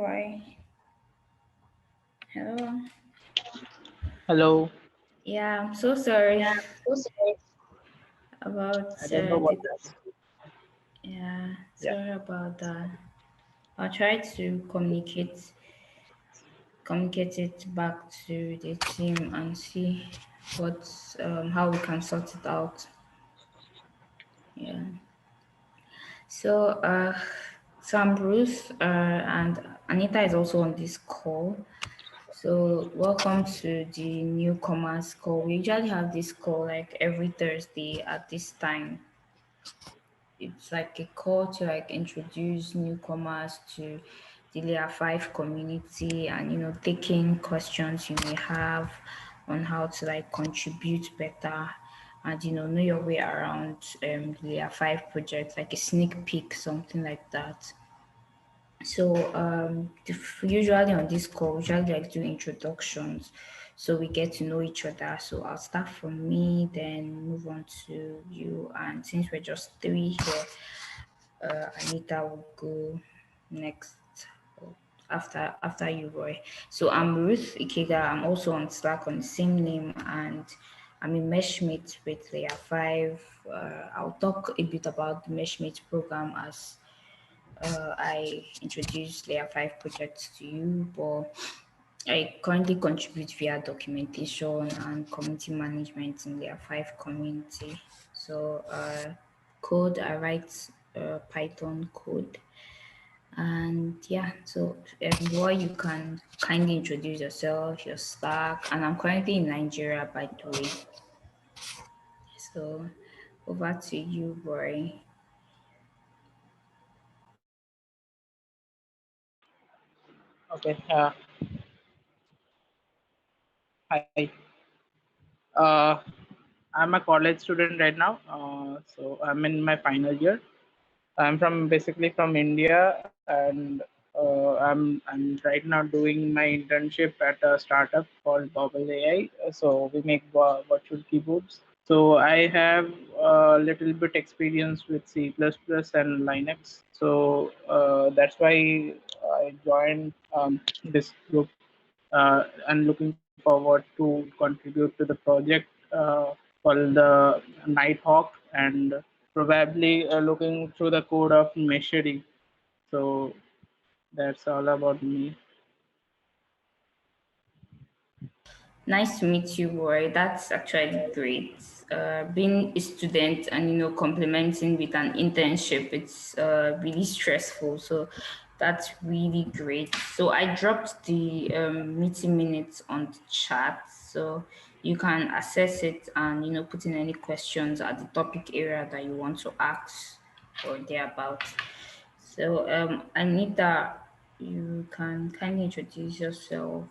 Roy. Hello. Hello. Yeah, I'm so sorry Yeah, so sorry. about I don't know what the. that's. Yeah, Yeah. sorry about that. I'll try to communicate it back to the team and see what how we can sort it out. Yeah. So Sam Bruce and Anita is also on this call. So welcome to the Newcomers call. We usually have this call like every Thursday at this time. It's like a call to like introduce newcomers to the Layer 5 community and taking questions you may have on how to like contribute better and know your way around Layer 5 project, like a sneak peek, something like that. So usually on this call, we usually like do introductions, so we get to know each other. So I'll start from me, then move on to you. And since we're just three here, Anita will go next after you, Roy. So I'm Ruth Ikeda. I'm also on Slack on the same name, and I'm a meshmate with Layer 5. I'll talk a bit about the meshmate program as I introduced Layer 5 projects to you, but I currently contribute via documentation and community management in Layer 5 community. So code, I write Python code. And yeah, so Roy, you can kindly introduce yourself, your stack, and I'm currently in Nigeria, by the way. So over to you, Roy. Okay. Hi. Uh, I'm a college student right now. So I'm in my final year. I'm basically from India, and I'm right now doing my internship at a startup called Bobble AI. So we make virtual keyboards. So I have a little bit experience with C++ and Linux. So that's why I joined this group and looking forward to contribute to the project called the Nighthawk, and probably looking through the code of Meshery. So that's all about me. Nice to meet you, Roy. That's actually great. Being a student and complementing with an internship, it's really stressful. So that's really great. So I dropped the meeting minutes on the chat, so you can access it and put in any questions at the topic area that you want to ask or thereabout. So Anita, you can kindly introduce yourself.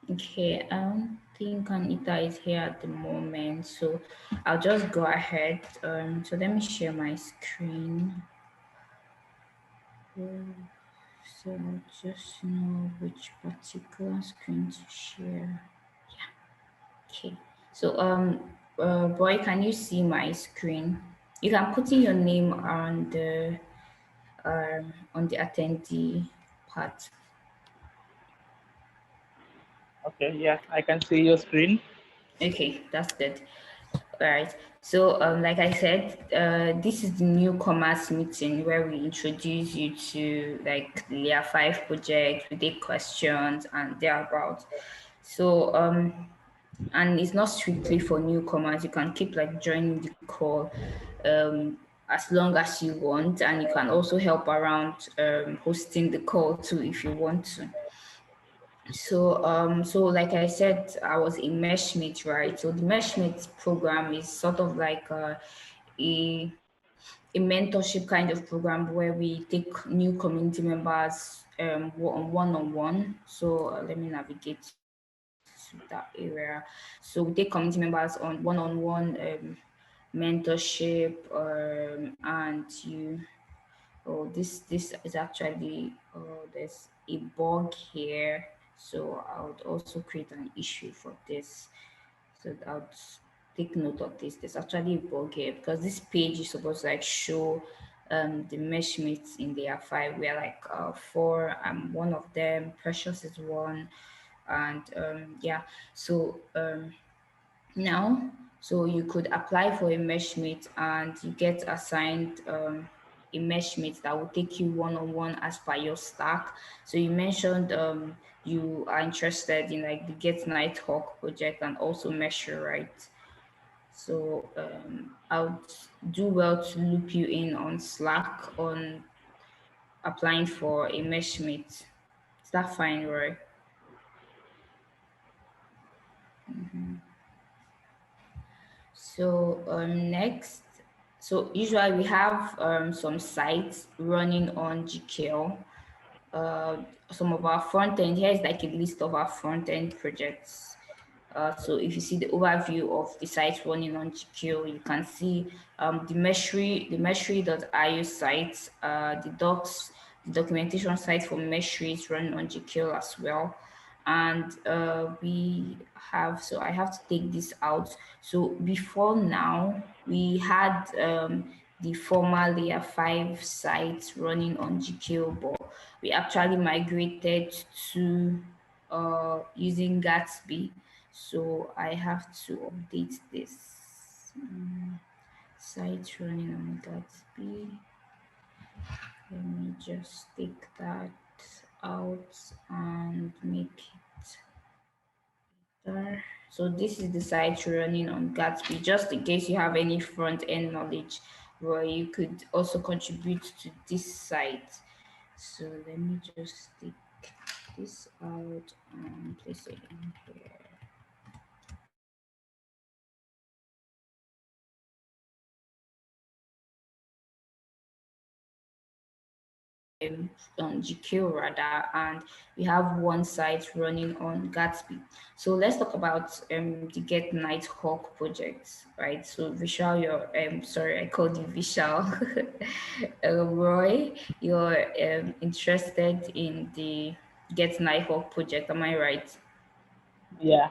Okay, I don't think Anita is here at the moment, so I'll just go ahead. So let me share my screen. So I'll just know which particular screen to share. Okay. So boy, can you see my screen? You can put in your name on the attendee part. Okay, yeah, I can see your screen. Okay, that's good. All right. So, like I said, this is the newcomers meeting where we introduce you to like Layer 5 project. We take questions and thereabout. So, and it's not strictly for newcomers. You can keep like joining the call, as long as you want, and you can also help around hosting the call too if you want to. So like I said, I was a meshmate, right? So the meshmate program is sort of like a mentorship kind of program where we take new community members one-on-one. So let me navigate to that area. So we take community members on one-on-one mentorship, and you. Oh, this is actually. Oh, there's a bug here. So I would also create an issue for this. So I would take note of this. There's actually a bug here because this page is supposed to like show the mesh mates in layer 5. We are like four. I'm one of them. Precious is one, and yeah. So now, so you could apply for a mesh mate and you get assigned a mesh mate that will take you one-on-one as per your stack. So you mentioned you are interested in like the Get Nighthawk project and also Measure, right? So I would do well to loop you in on Slack on applying for a mesh mate. Is that fine, Roy? So next, so usually we have some sites running on GKL. Some of our front end, here is like a list of our front end projects. So if you see the overview of the sites running on GQ, you can see the Meshry.io site, the docs, the documentation site for Meshry is running on GQ as well. And we have, so I have to take this out. So before now, we had the former layer 5 sites running on GQ, but we actually migrated to using Gatsby. So I have to update this site running on Gatsby. Let me just take that out and make it there. So this is the site running on Gatsby. Just in case you have any front end knowledge, where you could also contribute to this site. So let me just take this out and place it in here. On GQ rather, and we have one site running on Gatsby. So let's talk about the Get Nighthawk project, right? So Vishal, you're sorry, I called you Vishal. Roy, you're interested in the Get Nighthawk project, am I right? Yeah.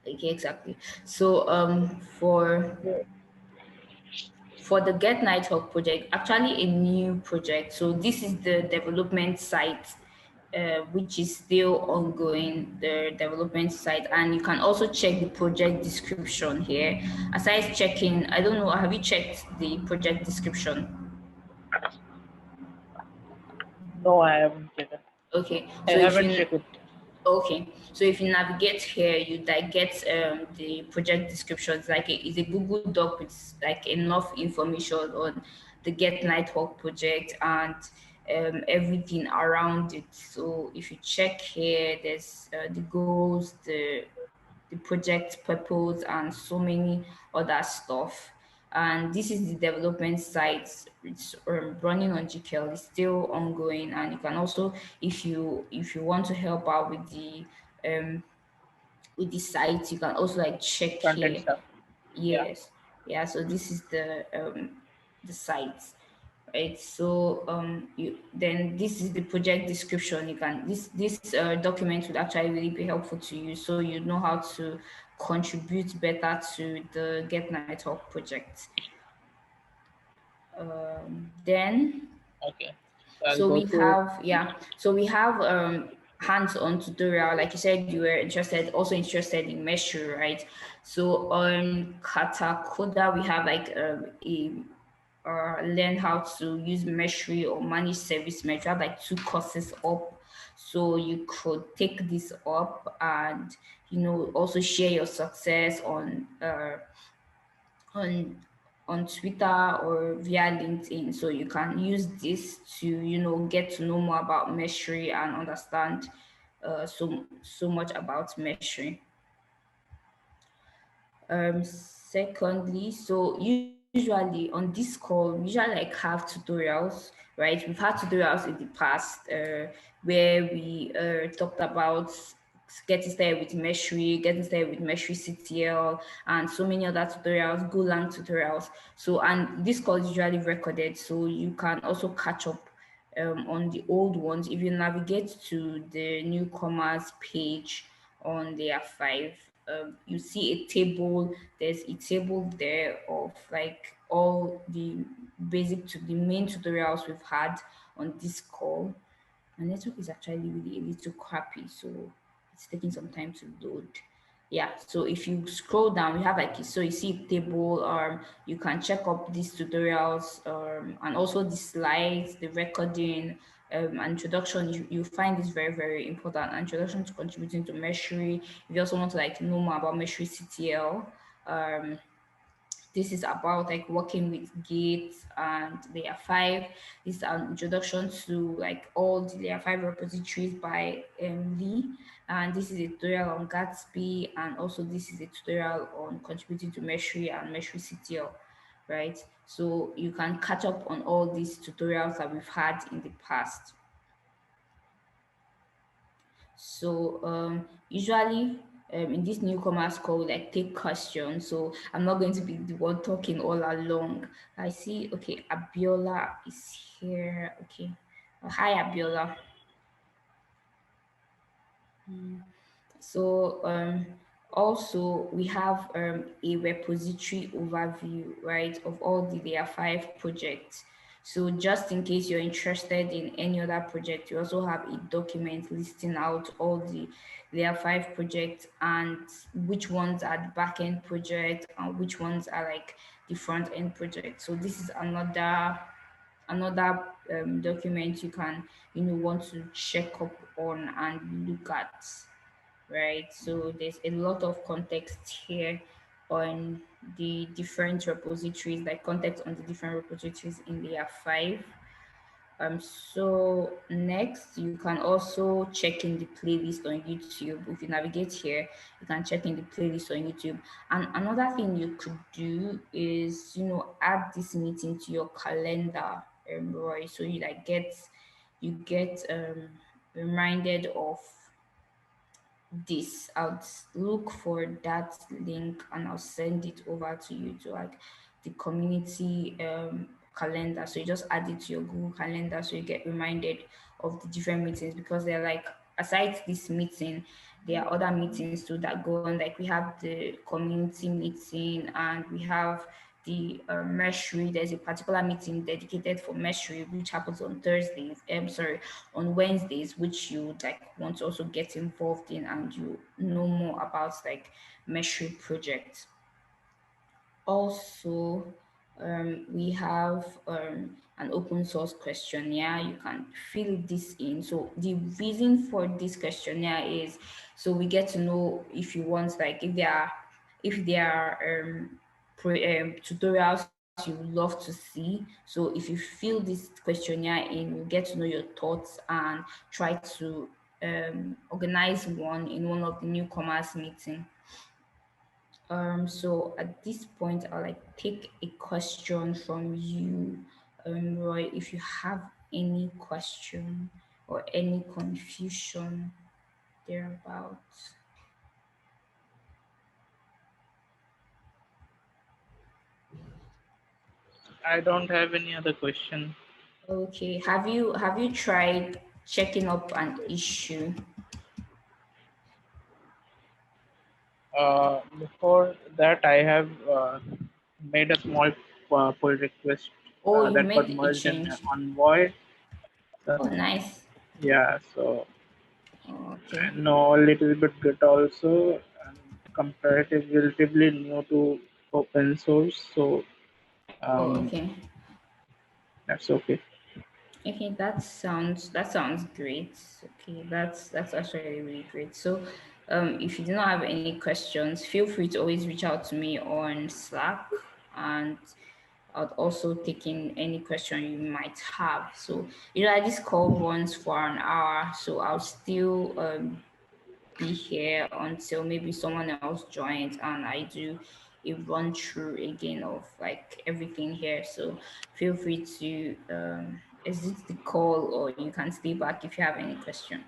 Okay, exactly. So for the Get Nighthawk project, actually a new project. So this is the development site, which is still ongoing, the development site. And you can also check the project description here. Aside checking, I don't know, have you checked the project description? No, I haven't checked it. Okay, I so if haven't you checked it. Okay, so if you navigate here, you like get the project description. It's a Google Doc with like enough information on the Get Nighthawk project and everything around it. So if you check here, there's the goals, the project purpose, and so many other stuff. And this is the development site. It's running on GKL. It's still ongoing, and you can also, if you want to help out um with the site, you can also like check Front end here. stuff. Yeah. Yes, yeah. So this is the site, right? So you then this is the project description. You can this document would actually really be helpful to you, so you know how to contribute better to the Get Nighthawk project. Then Okay. So I'll so go we through it. have, yeah, so we have hands-on tutorial. Like you said, you were also interested in measure, right? So on Katakoda, we have like a learn how to use Measure or manage service measure. I have like two courses up, so you could take this up and also share your success on on Twitter or via LinkedIn. So you can use this to get to know more about measuring and understand so much about measuring. Secondly, so usually on this call, we usually like have tutorials, right? We've had tutorials in the past where we talked about getting started with Meshi, getting started with Meshi CTL, and so many other tutorials, Golang tutorials. So, and this call is usually recorded, so you can also catch up on the old ones, if you navigate to the newcomers page on layer 5, you see a table. There's a table there of like all the basic to the main tutorials we've had on this call. My network is actually really a little crappy, so it's taking some time to load. Yeah, so if you scroll down, we have like, so you see a table. You can check up these tutorials, and also the slides, the recording, introduction. You find this very, very important. Introduction to contributing to Meshery. If you also want to like know more about Meshery CTL, um this is about like working with Git and Layer 5. This is an introduction to like all the Layer 5 repositories by Lee. And this is a tutorial on Gatsby. And also this is a tutorial on contributing to Meshery and Meshery CTL, right? So you can catch up on all these tutorials that we've had in the past. So usually in this newcomers call, we like take questions. So I'm not going to be the one talking all along. I see. Okay, Abiola is here. Okay, hi Abiola. So also we have a repository overview, right, of all the Layer 5 projects. So just in case you're interested in any other project, you also have a document listing out all the Layer 5 projects and which ones are the backend project and which ones are like the front end project. So this is another document you can want to check up on and look at, right? So there's a lot of context here on the different repositories, like context on the different repositories in layer 5. So next, you can also check in the playlist on YouTube. If you navigate here, you can check in the playlist on YouTube. And another thing you could do is, add this meeting to your calendar, Roy. So you get reminded of this. I'll look for that link and I'll send it over to you to like the community calendar. So you just add it to your Google calendar so you get reminded of the different meetings, because they're like, aside this meeting, there are other meetings too that go on. Like we have the community meeting and we have the Meshery. There's a particular meeting dedicated for Meshery, which happens on Thursdays. Sorry, on Wednesdays, which you would like want to also get involved in and you know more about like Meshery project. Also, we have an open source questionnaire. You can fill this in. So the reason for this questionnaire is so we get to know if you want, like if there are tutorials you would love to see. So if you fill this questionnaire in, we'll get to know your thoughts and try to organize one in one of the newcomers meeting. So at this point, I'll like take a question from you, Roy, if you have any question or any confusion thereabouts. I don't have any other question. Okay. Have you tried checking up an issue? Before that, I have made a small pull request Oh, you've that got made a merged in change. Envoy. So, Oh, nice. yeah, so Oh, I okay. know a little bit Git also. I'm comparatively relatively new to open source, so Oh, um, okay. that's okay. Okay, that sounds great. Okay, that's actually really great. So, if you do not have any questions, feel free to always reach out to me on Slack, and I'll also take in any question you might have. So, this call runs for an hour, so I'll still be here until maybe someone else joins and I do a run through again of like everything here. So feel free to exit the call or you can stay back if you have any question.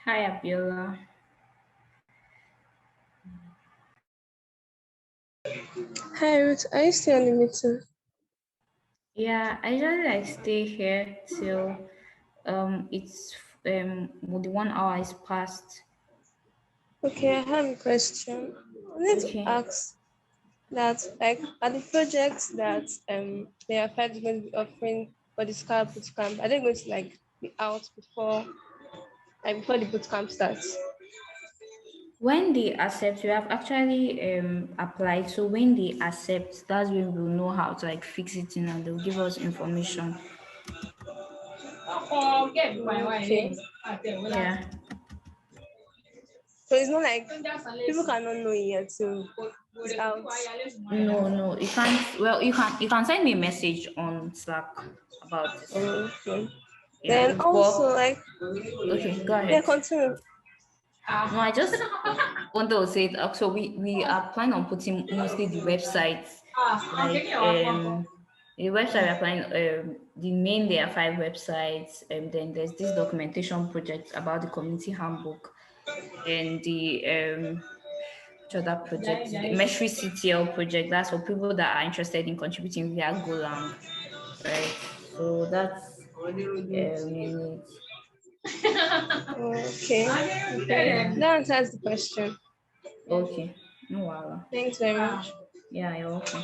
Hi, Abiola. Hi Ruth, are you still on the meeting? Yeah, I usually like stay here till it's the 1 hour is past. Okay, I have a question. I need to Okay. ask that like are the projects that Layer 5 is going to be offering for the Scout bootcamp, are they going to like be out before the bootcamp starts? When they accept, we have actually applied. So when they accept, that's when we'll know how to like fix it in, and they'll give us information. Okay. Yeah. So it's not like people cannot know yet, so it's out. No, no, you can't. Well, you can send me a message on Slack about this. Okay. Yeah, Then also but like okay, go yeah, ahead. continue. No, I just want to say it. So we are planning on putting mostly the websites, like the website we're planning the main there are five websites, and then there's this documentation project about the community handbook, then the which other project? The Mesh CTL project. That's for people that are interested in contributing via Golang, right? So that's mainly it. Okay. Okay. Yeah. That answers the question. Okay. No, wow. Thanks very much. Yeah, you're welcome.